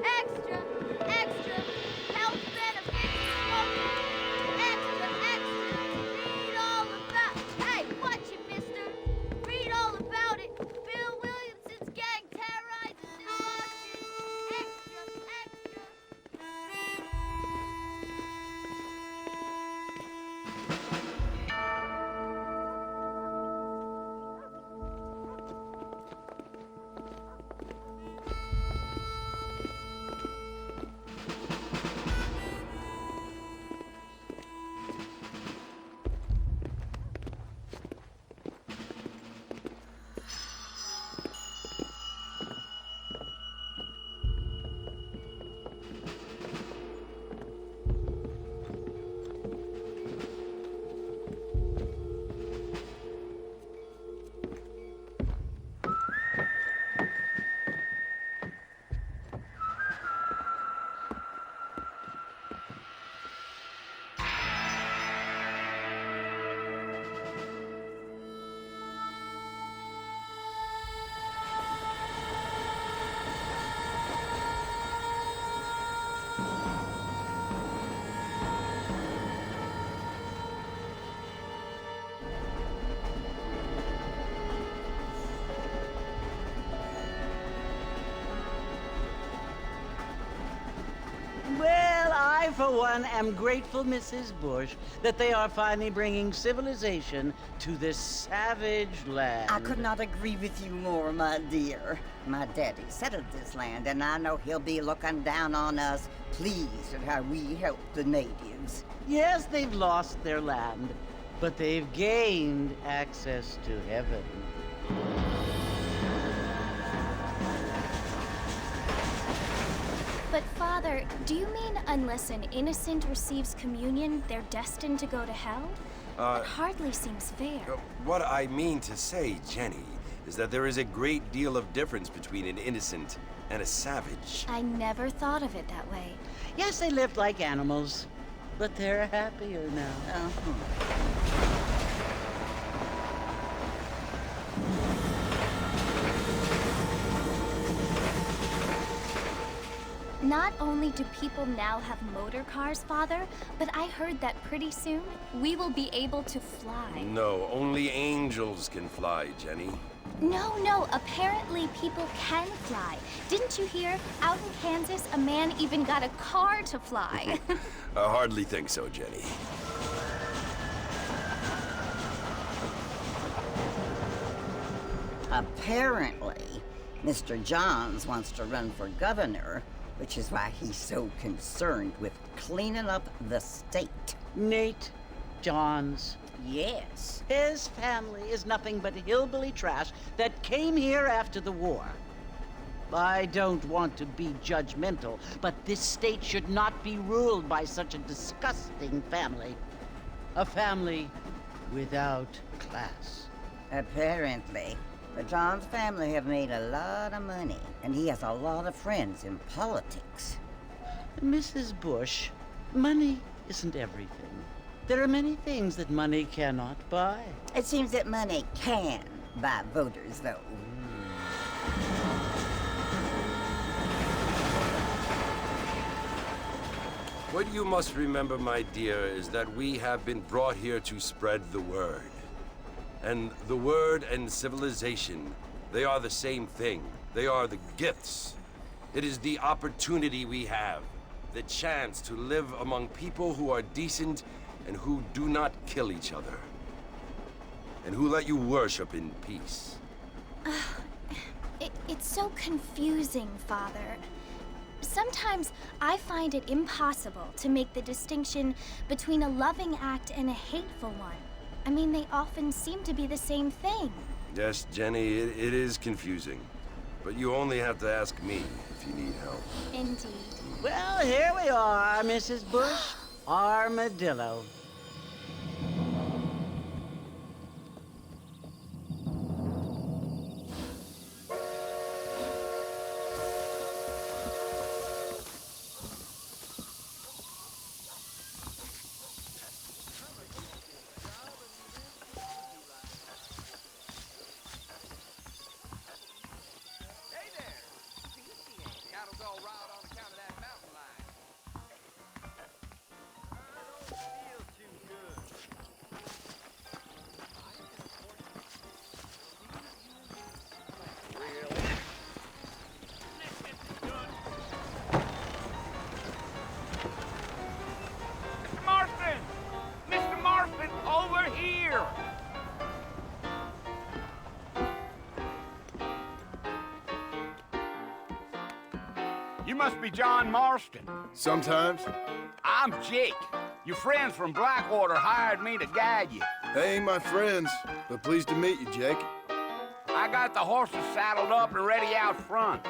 Extra, extra, health benefits smoking. Extra, extra, read all about. Hey, watch it, mister. Read all about it. Bill Williamson's gang terrorizes New Boston. Extra, extra. Well, I, for one, am grateful, Mrs. Bush, that they are finally bringing civilization to this savage land. I could not agree with you more, my dear. My daddy settled this land, and I know he'll be looking down on us, pleased at how we help the natives. Yes, they've lost their land, but they've gained access to heaven. But Father, do you mean unless an innocent receives communion, they're destined to go to hell? That hardly seems fair. What I mean to say, Jenny, is that there is a great deal of difference between an innocent and a savage. I never thought of it that way. Yes, they lived like animals, but they're happier now. Not only do people now have motor cars, Father, but I heard that pretty soon we will be able to fly. No, only angels can fly, Jenny. No, apparently people can fly. Didn't you hear? Out in Kansas, a man even got a car to fly. I hardly think so, Jenny. Apparently, Mr. Johns wants to run for governor, which is why he's so concerned with cleaning up the state. Nate Johns. Yes. His family is nothing but hillbilly trash that came here after the war. I don't want to be judgmental, but this state should not be ruled by such a disgusting family. A family without class. Apparently. The Johns family have made a lot of money, and he has a lot of friends in politics. Mrs. Bush, Money isn't everything. There are many things that money cannot buy. It seems that money can buy voters, though. What you must remember, my dear, is that we have been brought here to spread the word. And the word and civilization, they are the same thing. They are the gifts. It is the opportunity we have, the chance to live among people who are decent and who do not kill each other. And who let you worship in peace. It's so confusing, Father. Sometimes I find it impossible to make the distinction between a loving act and a hateful one. I mean, they often seem to be the same thing. Yes, Jenny, it is confusing. But you only have to ask me if you need help. Indeed. Well, here we are, Mrs. Bush. Armadillo. Mr. Marston, over here! You must be John Marston. Sometimes. I'm Jake. Your friends from Blackwater hired me to guide you. They ain't my friends, but pleased to meet you, Jake. I got the horses saddled up and ready out front.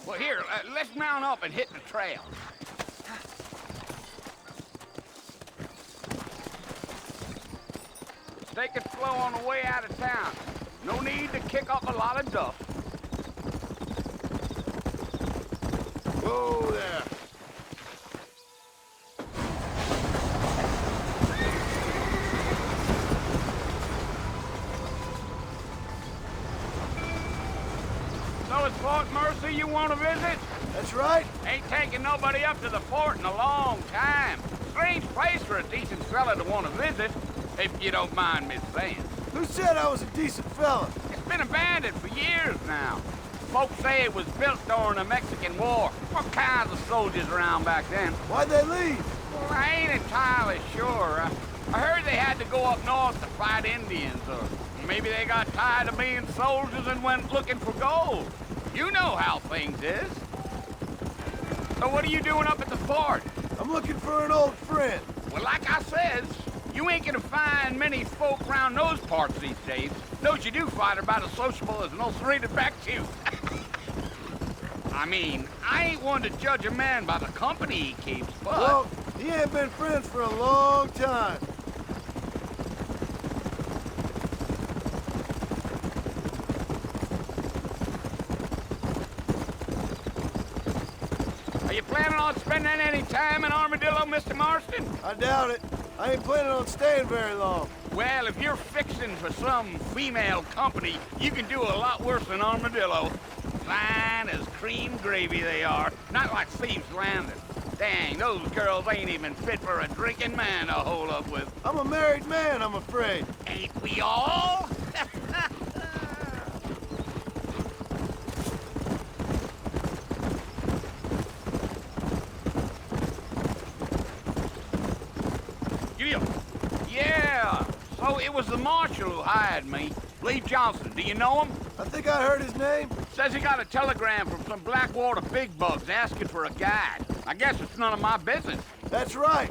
Well, here, let's mount up and hit the trail. Take it slow on the way out of town. No need to kick up a lot of dust. Whoa there. So it's Fort Mercy you want to visit? That's right. Ain't taking nobody up to the fort in a long time. Strange place for a decent fella to want to visit, if you don't mind me saying. Who said I was a decent fella? It's been abandoned for years now. Folks say it was built during the Mexican War. What kinds of soldiers around back then? Why'd they leave? Well, I ain't entirely sure. I heard they had to go up north to fight Indians, or maybe they got tired of being soldiers and went looking for gold. You know how things is. So what are you doing up at the fort? I'm looking for an old friend. Well, like I says, you ain't gonna find many folk around those parts these days. Those you do find are about as sociable as an ulcerated back tooth. I mean, I ain't one to judge a man by the company he keeps, but... Well, he ain't been friends for a long time. Are you planning on spending any time in Armadillo, Mr. Marston? I doubt it. I ain't planning on staying very long. Well, if you're fixing for some female company, you can do a lot worse than Armadillo. Fine as cream gravy they are, not like Thieves' Landing. Dang, those girls ain't even fit for a drinking man to hold up with. I'm a married man, I'm afraid. Ain't we all? Yeah, so it was the marshal who hired me. Lee Johnson, do you know him? I think I heard his name. Says he got a telegram from some Blackwater big bugs asking for a guide. I guess it's none of my business. That's right.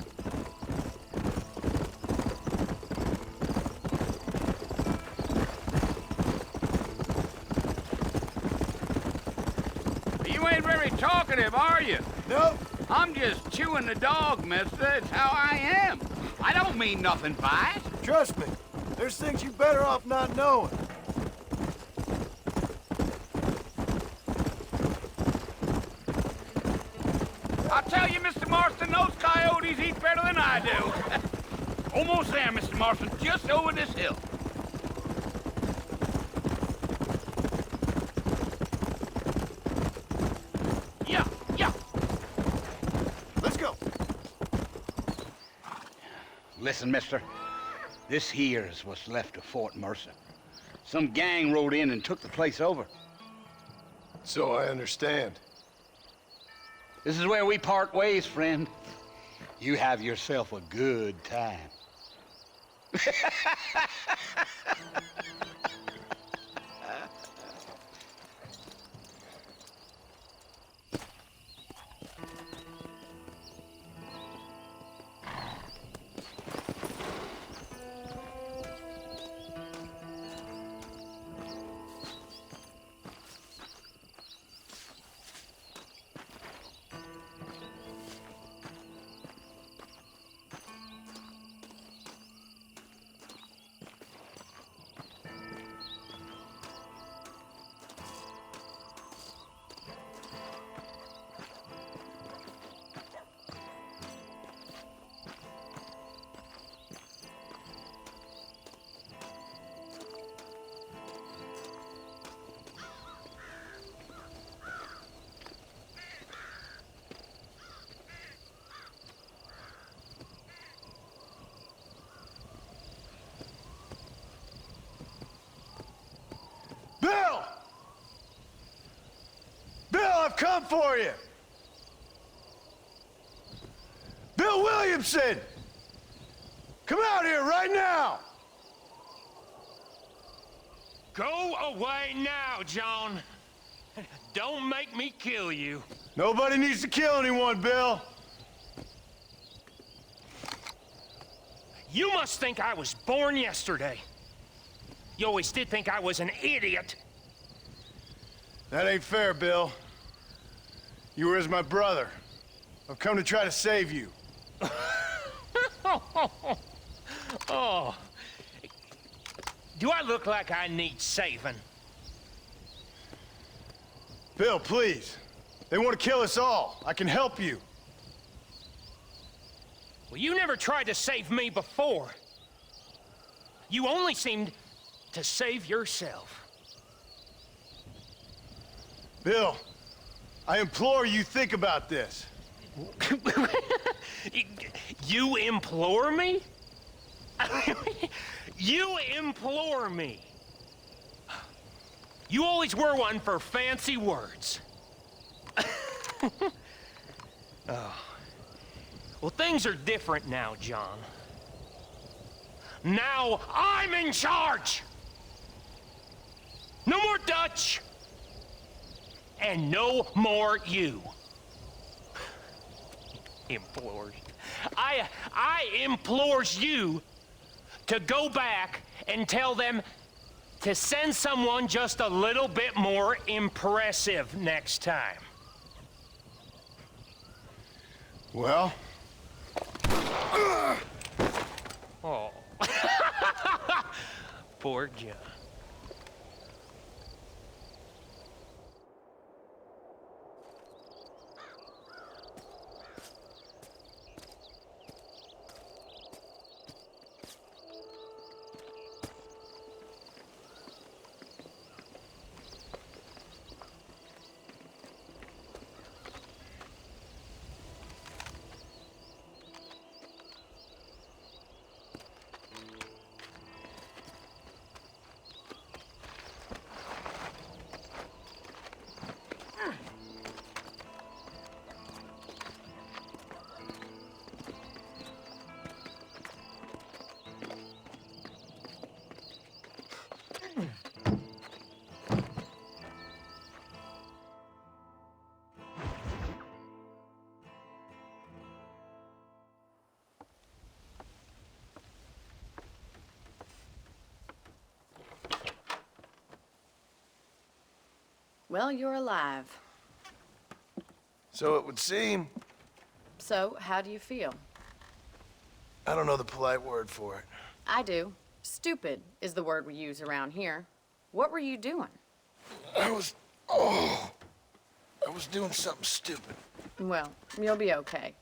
You ain't very very talkative, are you? Nope. I'm just chewing the dog, mister. It's how I am. I don't mean nothing by it. Trust me. There's things you better off not knowing. I'll tell you, Mr. Marston, those coyotes eat better than I do. Almost there, Mr. Marston. Just over this hill. Yeah, yeah. Let's go. Listen, mister. This here is what's left of Fort Mercer. Some gang rode in and took the place over. So I understand. This is where we part ways, friend. You have yourself a good time. Bill! Bill, I've come for you! Bill Williamson! Come out here right now! Go away now, John. Don't make me kill you. Nobody needs to kill anyone, Bill. You must think I was born yesterday. You always did think I was an idiot. That ain't fair, Bill. You were as my brother. I've come to try to save you. Oh. Do I look like I need saving? Bill, please. They want to kill us all. I can help you. Well, you never tried to save me before. You only seemed to save yourself. Bill, I implore you think about this. You implore me? You implore me? You always were one for fancy words. Oh. Well, things are different now, John. Now I'm in charge! No more Dutch! And no more you. Implores. I implores you to go back and tell them to send someone just a little bit more impressive next time. Well? Oh. Poor John. Well, you're alive. So it would seem. So, how do you feel? I don't know the polite word for it. I do. Stupid is the word we use around here. What were you doing? I was doing something stupid. Well, you'll be okay.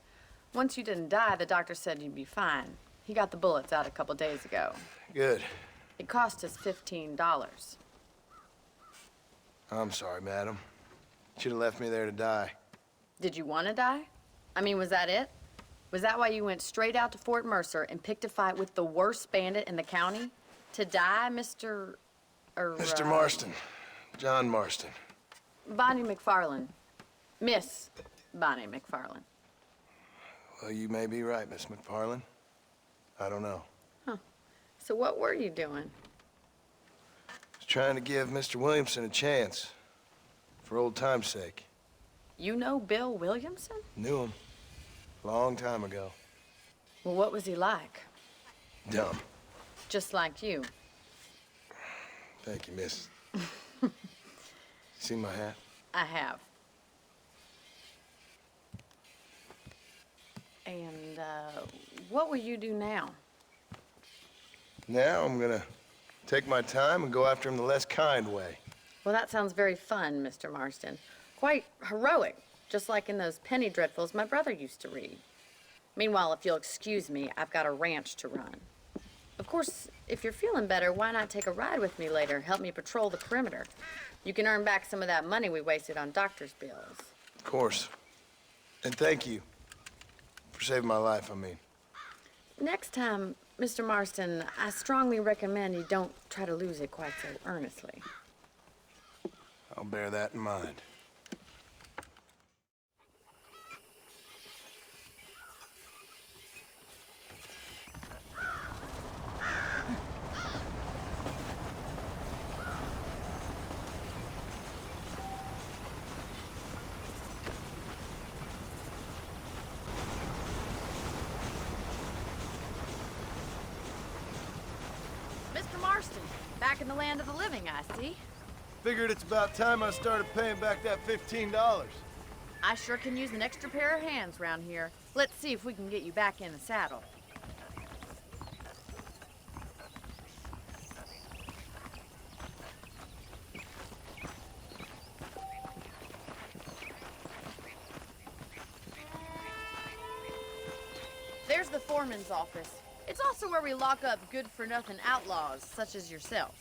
Once you didn't die, the doctor said you'd be fine. He got the bullets out a couple days ago. Good. It cost us $15. I'm sorry, madam. Should have left me there to die. Did you want to die? I mean, was that it? Was that why you went straight out to Fort Mercer and picked a fight with the worst bandit in the county? To die, Mr. Mr. Marston. John Marston. Bonnie McFarland. Miss Bonnie McFarland. Well, you may be right, Miss McFarland. I don't know. So what were you doing? Was trying to give Mr. Williamson a chance. For old time's sake. You know Bill Williamson? Knew him. Long time ago. Well, what was he like? Dumb. Just like you. Thank you, miss. See my hat? I have. And, what will you do now? Now I'm gonna take my time and go after him the less kind way. Well, that sounds very fun, Mr. Marston. Quite heroic, just like in those penny dreadfuls my brother used to read. Meanwhile, if you'll excuse me, I've got a ranch to run. Of course, if you're feeling better, why not take a ride with me later? Help me patrol the perimeter. You can earn back some of that money we wasted on doctor's bills. Of course. And thank you. For saving my life, I mean. Next time, Mr. Marston, I strongly recommend you don't try to lose it quite so earnestly. I'll bear that in mind. Mr. Marston, back in the land of the living, I see. Figured it's about time I started paying back that $15. I sure can use an extra pair of hands around here. Let's see if we can get you back in the saddle. There's the foreman's office. It's also where we lock up good-for-nothing outlaws, such as yourself.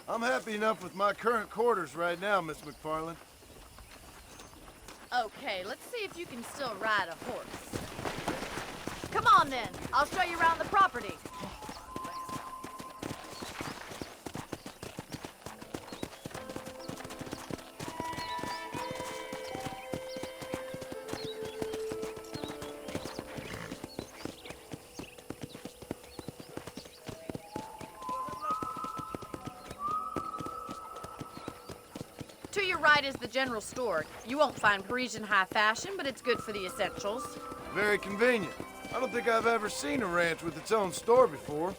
I'm happy enough with my current quarters right now, Miss McFarland. Okay, let's see if you can still ride a horse. Come on then, I'll show you around the property. To your right is the general store. You won't find Parisian high fashion, but it's good for the essentials. Very convenient. I don't think I've ever seen a ranch with its own store before.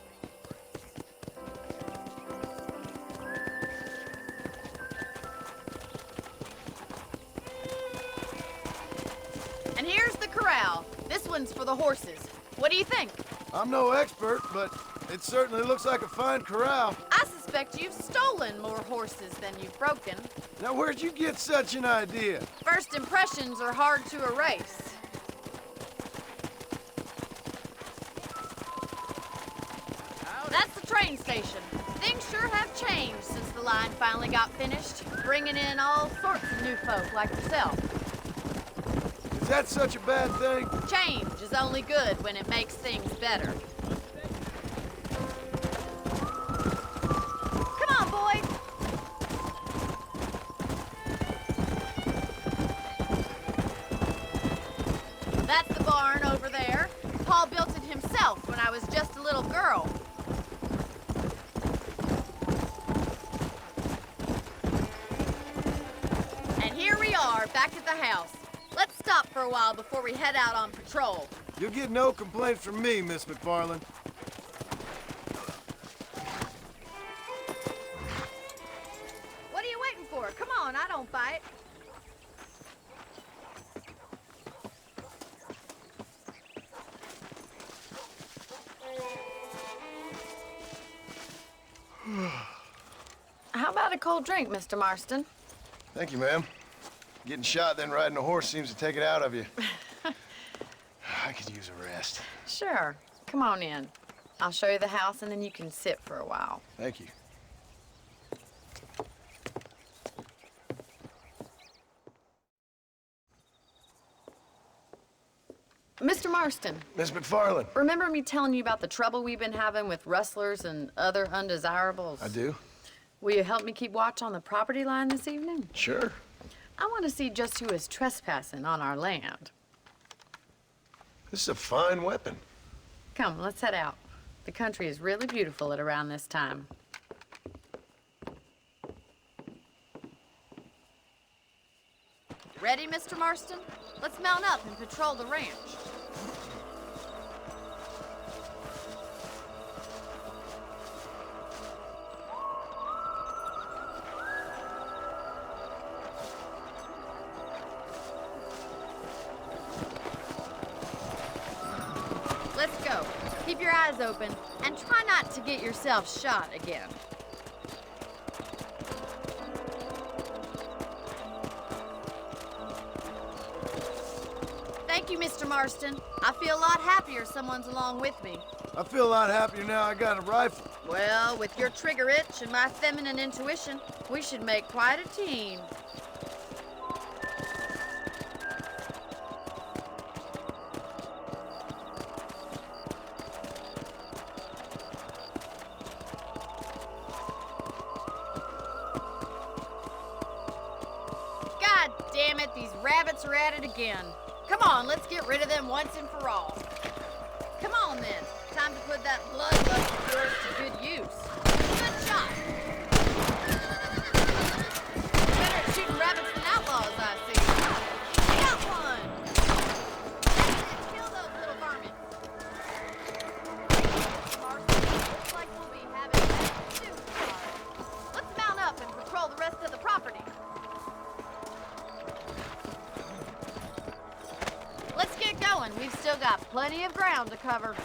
And here's the corral. This one's for the horses. What do you think? I'm no expert, but it certainly looks like a fine corral. I suspect you've stolen more horses than you've broken. Now, where'd you get such an idea? First impressions are hard to erase. That's the train station. Things sure have changed since the line finally got finished, bringing in all sorts of new folk like yourself. Is that such a bad thing? Change is only good when it makes things better. Come on, boys. That's the barn over there. Paul built it himself when I was just a little girl. And here we are, back at the house. Let's stop for a while before we head out on patrol. You'll get no complaints from me, Miss McFarland. What are you waiting for? Come on, I don't bite. a cold drink, Mr. Marston? Thank you, ma'am. Getting shot, then riding a horse seems to take it out of you. I could use a rest. Sure. Come on in. I'll show you the house, and then you can sit for a while. Thank you. Mr. Marston, Miss McFarland. remember me telling you about the trouble we've been having with rustlers and other undesirables? I do? Will you help me keep watch on the property line this evening? Sure. I want to see just who is trespassing on our land. This is a fine weapon. Come, let's head out. The country is really beautiful at around this time. Ready, Mr. Marston? Let's mount up and patrol the ranch. Let's go. Keep your eyes open and try not to get yourself shot again. Thank you, Mr. Marston. I feel a lot happier someone's along with me. I feel a lot happier now I got a rifle. Well, with your trigger itch and my feminine intuition, we should make quite a team. God damn it, these rabbits are at it again. Come on, let's get rid of them once and for all. Come on then, time to put that bloodlust of yours to good use. Good shot. Better at shooting rabbits than outlaws, I see. Got one. Kill those little varmints. Marston, looks like we'll be having a soup party. Let's mount up and patrol the rest of the property. Let's get going. We've still got plenty of ground to cover.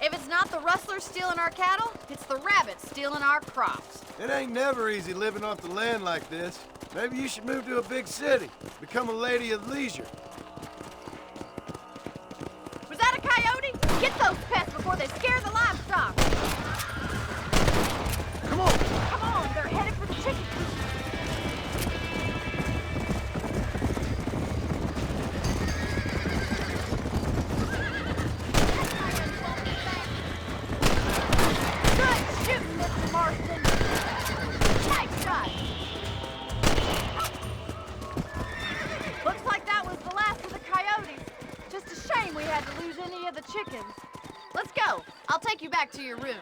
If it's not the rustlers stealing our cattle, it's the rabbits stealing our crops. It ain't never easy living off the land like this. Maybe you should move to a big city. Become a lady of leisure. Was that a coyote? Get those pests before they scare the livestock. Come on! Come on, they're headed for the chicken coop. Good shooting, Mr. Marston. Nice shot. Looks like that was the last of the coyotes. Just a shame we had to lose any of the chickens. Let's go. I'll take you back to your room.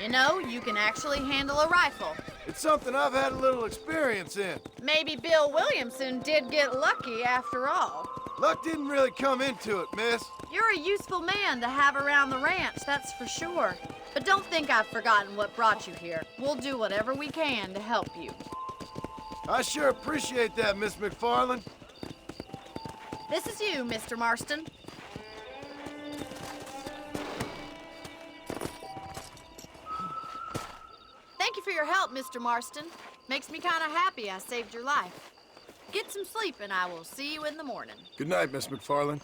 You know, you can actually handle a rifle. It's something I've had a little experience in. Maybe Bill Williamson did get lucky after all. Luck didn't really come into it, miss. You're a useful man to have around the ranch, that's for sure. But don't think I've forgotten what brought you here. We'll do whatever we can to help you. I sure appreciate that, Miss McFarland. This is you, Mr. Marston. Thank you for your help, Mr. Marston. Makes me kind of happy I saved your life. Get some sleep and I will see you in the morning. Good night, Miss McFarland.